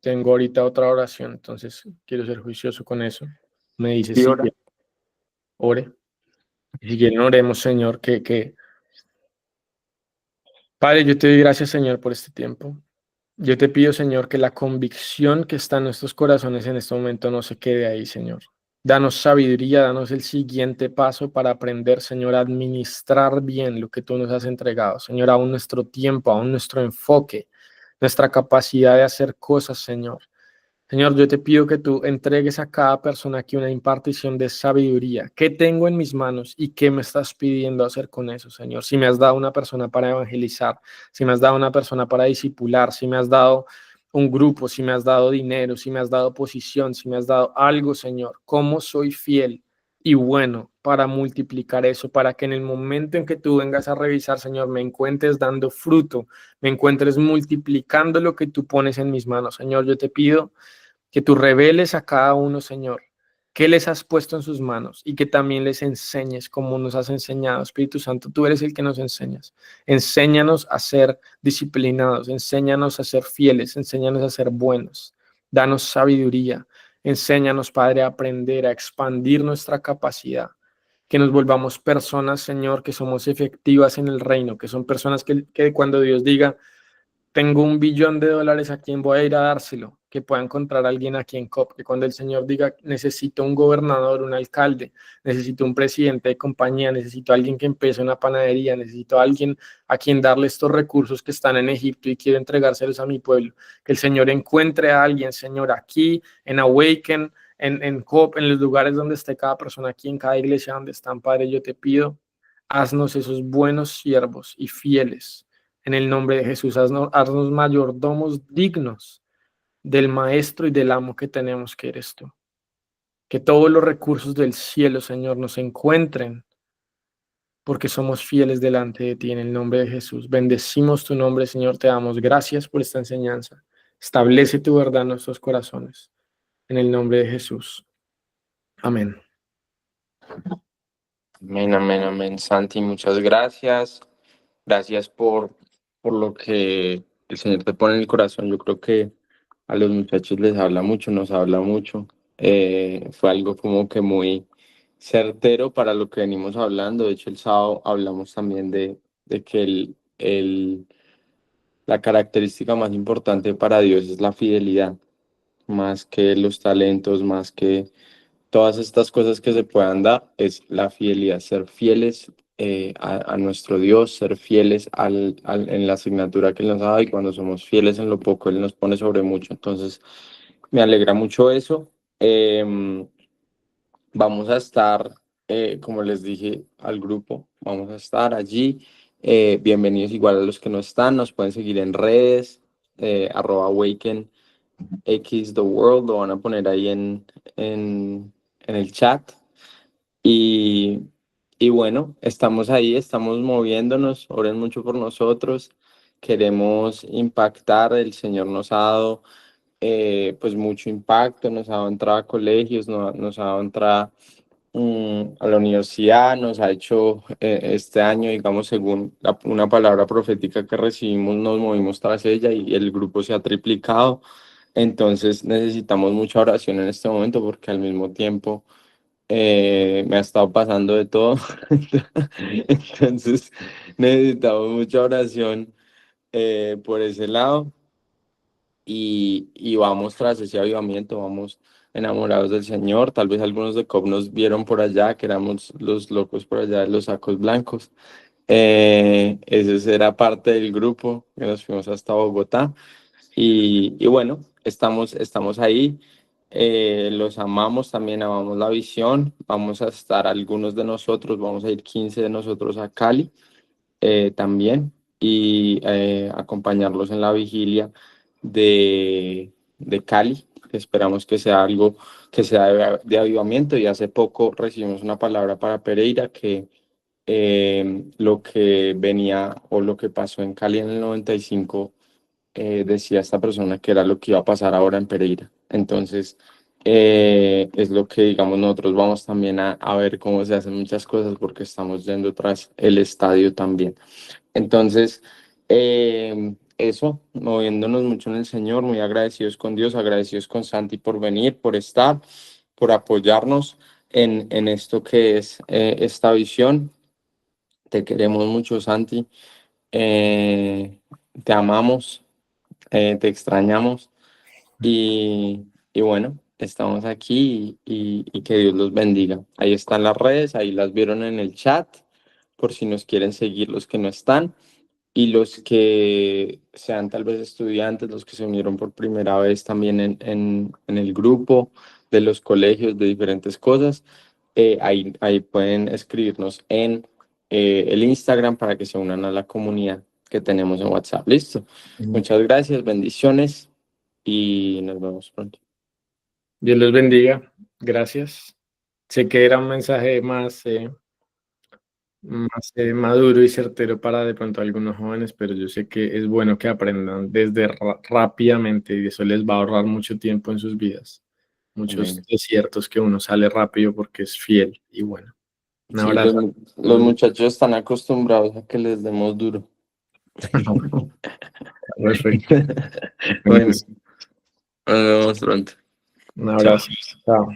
tengo ahorita otra oración, entonces quiero ser juicioso con eso. Me dice Y si ahora, quiere, ore. Y si quieren, oremos, Señor, Padre, yo te doy gracias, Señor, por este tiempo. Yo te pido, Señor, que la convicción que está en nuestros corazones en este momento no se quede ahí, Señor. Danos sabiduría, danos el siguiente paso para aprender, Señor, a administrar bien lo que tú nos has entregado, Señor, aún nuestro tiempo, aún nuestro enfoque, nuestra capacidad de hacer cosas, Señor. Señor, yo te pido que tú entregues a cada persona aquí una impartición de sabiduría. ¿Qué tengo en mis manos y qué me estás pidiendo hacer con eso, Señor? Si me has dado una persona para evangelizar, si me has dado una persona para discipular, si me has dado un grupo, si me has dado dinero, si me has dado posición, si me has dado algo, Señor, ¿cómo soy fiel y bueno para multiplicar eso, para que en el momento en que tú vengas a revisar, Señor, me encuentres dando fruto, me encuentres multiplicando lo que tú pones en mis manos, Señor? Yo te pido que tú reveles a cada uno, Señor, qué les has puesto en sus manos y que también les enseñes como nos has enseñado. Espíritu Santo, tú eres el que nos enseñas. Enséñanos a ser disciplinados, enséñanos a ser fieles, enséñanos a ser buenos. Danos sabiduría, enséñanos, Padre, a aprender, a expandir nuestra capacidad. Que nos volvamos personas, Señor, que somos efectivas en el reino, que son personas que cuando Dios diga, tengo $1 billón, ¿a quién voy a ir a dárselo? Que pueda encontrar a alguien aquí en COP, que cuando el Señor diga, necesito un gobernador, un alcalde, necesito un presidente de compañía, necesito a alguien que empiece una panadería, necesito a alguien a quien darle estos recursos que están en Egipto y quiero entregárselos a mi pueblo, que el Señor encuentre a alguien, Señor, aquí en Awaken, en COP, en los lugares donde esté cada persona aquí, en cada iglesia donde están, Padre, yo te pido, haznos esos buenos siervos y fieles en el nombre de Jesús. Haznos mayordomos dignos del maestro y del amo que tenemos, que eres tú. Que todos los recursos del cielo, Señor, nos encuentren porque somos fieles delante de ti en el nombre de Jesús. Bendecimos tu nombre, Señor. Te damos gracias por esta enseñanza. Establece tu verdad en nuestros corazones. En el nombre de Jesús. Amén. amén, amén, amén. Santi, muchas gracias. Gracias por lo que el Señor te pone en el corazón. Yo creo que a los muchachos les habla mucho, nos habla mucho. Fue algo como que muy certero para lo que venimos hablando. De hecho, el sábado hablamos también de que la característica más importante para Dios es la fidelidad, más que los talentos, más que todas estas cosas que se puedan dar, es la fidelidad, ser fieles a nuestro Dios, ser fieles en la asignatura que Él nos ha dado, y cuando somos fieles en lo poco, Él nos pone sobre mucho. Entonces, me alegra mucho eso. Vamos a estar, como les dije al grupo, vamos a estar allí. Bienvenidos igual a los que no están, nos pueden seguir en redes, @awaken X The World, lo van a poner ahí en el chat. Y, y bueno, estamos ahí, estamos moviéndonos, oren mucho por nosotros, queremos impactar, el Señor nos ha dado pues mucho impacto, nos ha dado entrada a colegios, nos ha dado entrada a la universidad, nos ha hecho este año, digamos, según una palabra profética que recibimos, nos movimos tras ella y el grupo se ha triplicado. Entonces necesitamos mucha oración en este momento porque al mismo tiempo me ha estado pasando de todo. Entonces necesitamos mucha oración por ese lado y vamos tras ese avivamiento, vamos enamorados del Señor. Tal vez algunos de COP nos vieron por allá, que éramos los locos por allá de los sacos blancos. Ese era parte del grupo que nos fuimos hasta Bogotá. Y bueno, estamos ahí. Los amamos, también amamos la visión. Vamos a estar algunos de nosotros, vamos a ir 15 de nosotros a Cali también y acompañarlos en la vigilia de Cali. Esperamos que sea algo que sea de avivamiento, y hace poco recibimos una palabra para Pereira que lo que venía o lo que pasó en Cali en el 95, decía esta persona que era lo que iba a pasar ahora en Pereira. Entonces, es lo que, digamos, nosotros vamos también a ver cómo se hacen muchas cosas, porque estamos yendo tras el estadio también. Entonces, eso, moviéndonos mucho en el Señor, muy agradecidos con Dios, agradecidos con Santi por venir, por estar, por apoyarnos en esto que es esta visión. Te queremos mucho, Santi. Eh, Te amamos, te extrañamos y bueno, estamos aquí y que Dios los bendiga. Ahí están las redes, ahí las vieron en el chat, por si nos quieren seguir los que no están. Y los que sean tal vez estudiantes, los que se unieron por primera vez también en el grupo de los colegios de diferentes cosas, ahí pueden escribirnos en el Instagram para que se unan a la comunidad que tenemos en WhatsApp. Listo. Muchas gracias, bendiciones y nos vemos pronto. Dios los bendiga. Gracias. Sé que era un mensaje más maduro y certero para de pronto algunos jóvenes, pero yo sé que es bueno que aprendan desde rápidamente, y eso les va a ahorrar mucho tiempo en sus vidas. Muchos Amén. desiertos que uno sale rápido porque es fiel y bueno. Un Sí, los, abrazo. los muchachos están acostumbrados a que les demos duro. Perfecto. Bueno, nos vemos pronto. Un Chao. abrazo. Chao.